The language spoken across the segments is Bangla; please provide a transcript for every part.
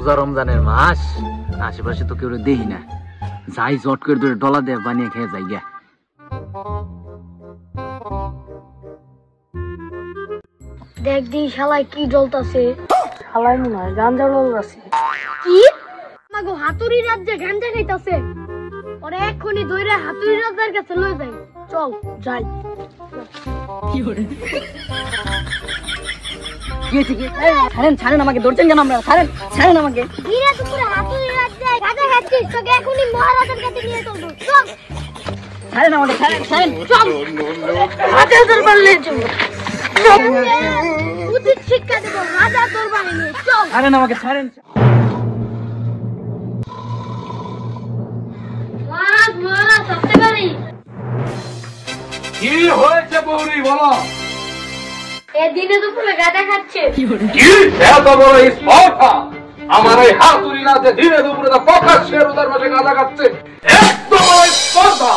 রোজা রমজানের মাস, আশেপাশে তো কেউ দেখি না, যাই জট করে ধরে ডলা দিয়ে বানিয়ে খেয়ে যাই গা। দেখ দি শালায় কি জ্বলতাছে, শালায় মনে হয় গাঞ্জা জ্বলতাছে। কি আমাগো হাতুড়ি রাজ্যে গাঞ্জা খাইতাছে, ওরে এক্ষুনি ধরে হাতুড়ি রাজ্যের কাছে লয়ে যাই। চল যাই। কি করে ছাড়েন ছাড়েন আমাকে, ধরছেন কেন? আমরা ছাড়েন ছাড়েন আমাকে। ধীরে দুপুরে হাতুড়ি রাজ্যে গাঁজা খাচ্ছিস, তোকে এখনই মহারাজের কাছে নিয়ে চলবো। চল ছাড়েন আমাকে, ছাড়েন ছাড়েন। চল রাজা দরবার নিয়ে চল, উচিত শিক্ষা দেবো রাজা দরবারে নিয়ে চল। ছাড়েন আমাকে, ছাড়েন। মহারাজ মহারাজ সত্যি পারি। কি হয়েছে বৌরি বলো? দিনে দুপুরে গাঁজা খাচ্ছে। কি এত বড় স্পর্ধা! আমার এই হাতুড়ি রাতে দিনে দুপুরে প্রকাশ্যে রোজার মাসে গাঁজা খাচ্ছে, এত বড় স্পর্ধা!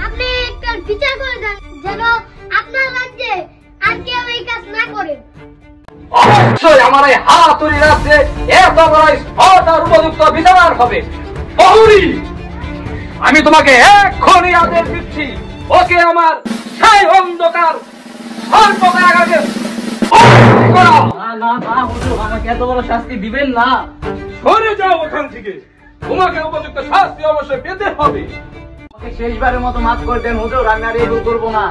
আপনি একটা বিচার করে দেন যেন আপনার রাজ্যে আর কেউ এই কাজ না করে। অবশ্যই আমার এই হাতুড়ি রাতে এত বড় স্পর্ধার উপযুক্ত বিচার হবে। বৌরি, আমি তোমাকে এক্ষুনি আদেশ দিচ্ছি, ওকে আমার সেই অন্ধকার সর্বকারাগারে না না না হুজুর, আমাকে এত বড় শাস্তি দিবেন না। সরে যাও ওখান থেকে, তোমাকে উপযুক্ত শাস্তি অবশ্যই পেতে হবে। আমাকে শেষবারের মতো মাফ করে দেন হুজুর, আমি আর এই ভুল করবো না।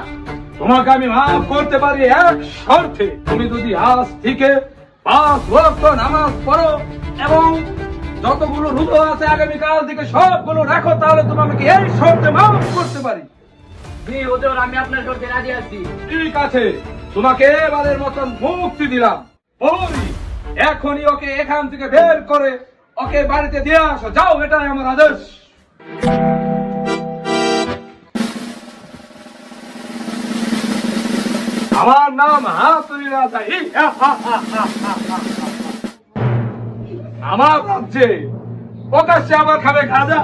তোমাকে আমি মাফ করতে পারি এক শর্তে, তুমি যদি আজ থেকে 5 ওয়াক্ত নামাজ পড়ো এবং যতগুলো রোজা আছে আগামীকাল থেকে সবগুলো রাখো, তাহলে তুমি আমাকে এই শর্তে মাফ করতে পারি। জি হুজুর, আমি আপনার শর্তে রাজি আছি। ঠিক আছে, তোমাকে এবারের মতন মুক্তি দিলাম। বলি, এখনই ওকে এখান থেকে বের করে ওকে বাড়িতে দিয়ে আসো। যাও, এটাই আমার আদেশ। আমার নাম হাতুড়ি রাজা। আমার রাজ্যে প্রকাশ্যে আমার খাবে খাজা।